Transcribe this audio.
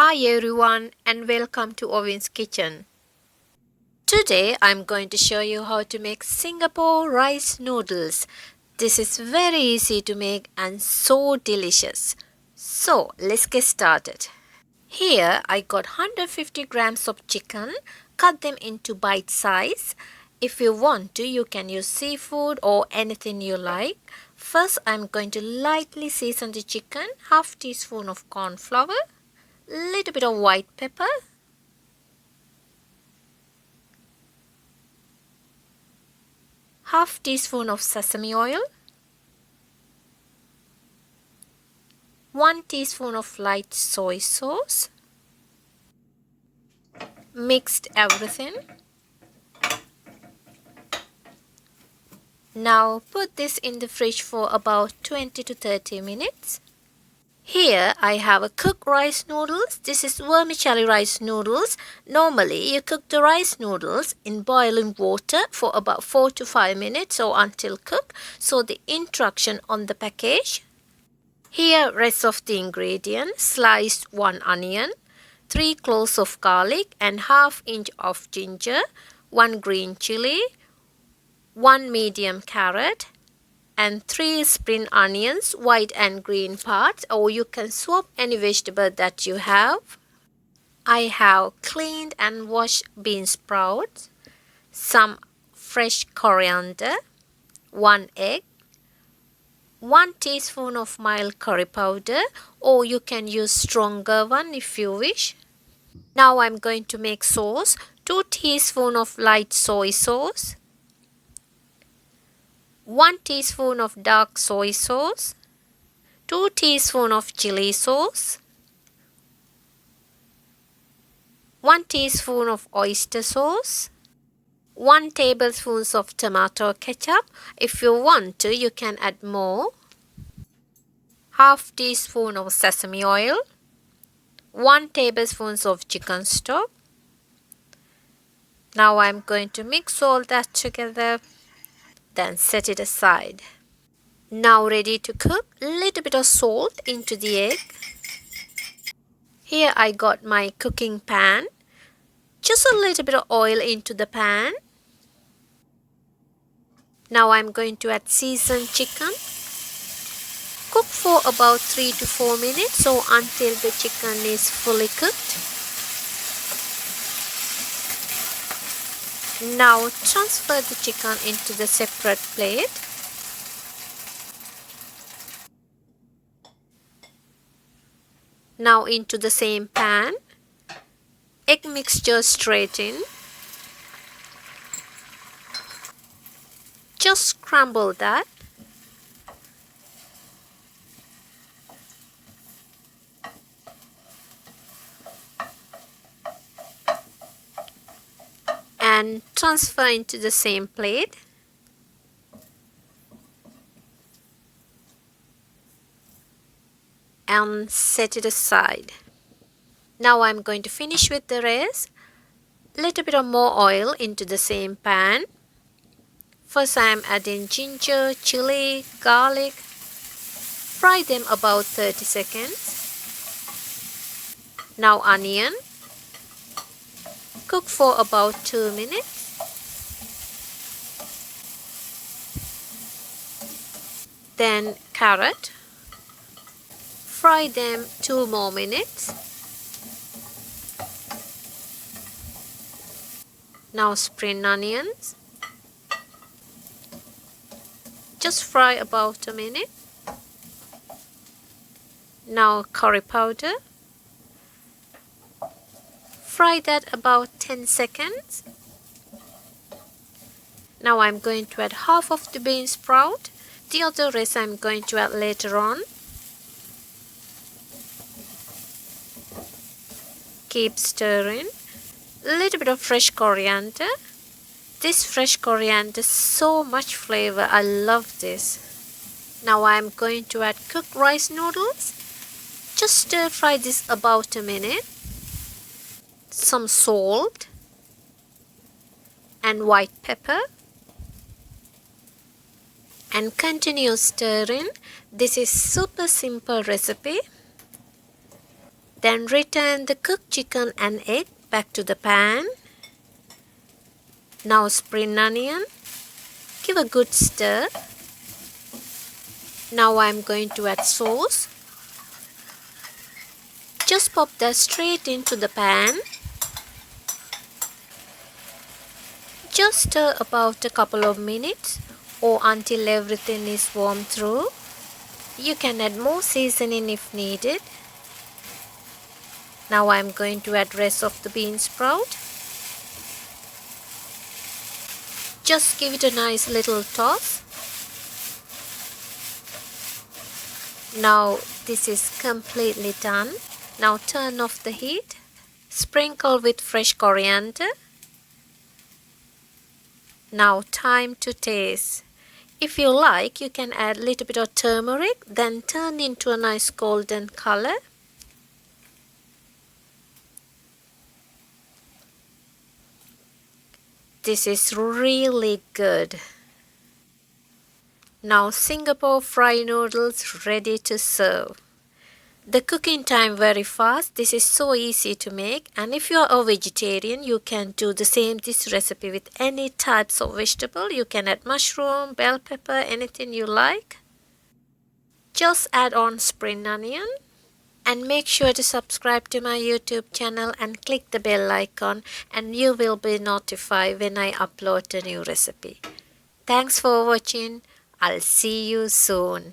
Hi everyone and welcome to Owen's kitchen. Today I'm going to show you how to make Singapore rice noodles. This is very easy to make and so delicious. So let's get started. Here I got 150 grams of chicken. Cut them into bite size. If you want to, you can use seafood or anything you like. First I'm going to lightly season the chicken. Half teaspoon of corn flour. Little bit of white pepper, half teaspoon of sesame oil, 1 teaspoon of light soy sauce. Mixed everything. Now put this in the fridge for about 20 to 30 minutes. Here I have a cooked rice noodles. This is vermicelli rice noodles. Normally you cook the rice noodles in boiling water for about 4 to 5 minutes or until cooked. So the instruction on the package. Here rest of the ingredients: sliced 1 onion, 3 cloves of garlic and half inch of ginger, 1 green chili, 1 medium carrot, and 3 spring onions, white and green parts, or you can swap any vegetable that you have. I have cleaned and washed bean sprouts, some fresh coriander, 1 egg, 1 teaspoon of mild curry powder, or you can use stronger one if you wish. Now I'm going to make sauce. 2 teaspoon of light soy sauce, 1 teaspoon of dark soy sauce, 2 teaspoon of chili sauce, 1 teaspoon of oyster sauce, 1 tablespoon of tomato ketchup. If you want to, you can add more. Half teaspoon of sesame oil, 1 tablespoon of chicken stock. Now I'm going to mix all that together, then set it aside. Now ready to cook. Little bit of salt into the egg. Here I got my cooking pan. Just a little bit of oil into the pan. Now I'm going to add seasoned chicken. Cook for about 3 to 4 minutes or until the chicken is fully cooked. Now transfer the chicken into the separate plate. Now into the same pan, egg mixture straight in. Just scramble that. And transfer into the same plate. And set it aside. Now I'm going to finish with the rest. Little bit of more oil into the same pan. First I'm adding ginger, chili, garlic. Fry them about 30 seconds. Now onion. Cook for about 2 minutes. Then carrot. Fry them 2 more minutes. Now spring onions. Just fry about a minute. Now curry powder. Fry that about 10 seconds. Now I'm going to add half of the bean sprout. The other rest I'm going to add later on. Keep stirring. A little bit of fresh coriander. This fresh coriander, so much flavor. I love this. Now I'm going to add cooked rice noodles. Just stir fry this about a minute. Some salt and white pepper. And continue stirring. This is super simple recipe. Then return the cooked chicken and egg back to the pan. Now spring onion. Give a good stir. Now I'm going to add sauce. Just pop that straight into the pan. Just stir about a couple of minutes or until everything is warmed through. You can add more seasoning if needed. Now I'm going to add rest of the bean sprout. Just give it a nice little toss. Now this is completely done. Now turn off the heat. Sprinkle with fresh coriander. Now time to taste. If you like, you can add a little bit of turmeric, then turn into a nice golden color. This is really good. Now Singapore fried noodles ready to serve. The cooking time very fast. This is so easy to make, and if you are a vegetarian, you can do the same this recipe with any types of vegetable. You can add mushroom, bell pepper, anything you like. Just add on spring onion. And make sure to subscribe to my YouTube channel and click the bell icon, and you will be notified when I upload a new recipe. Thanks for watching. I'll see you soon.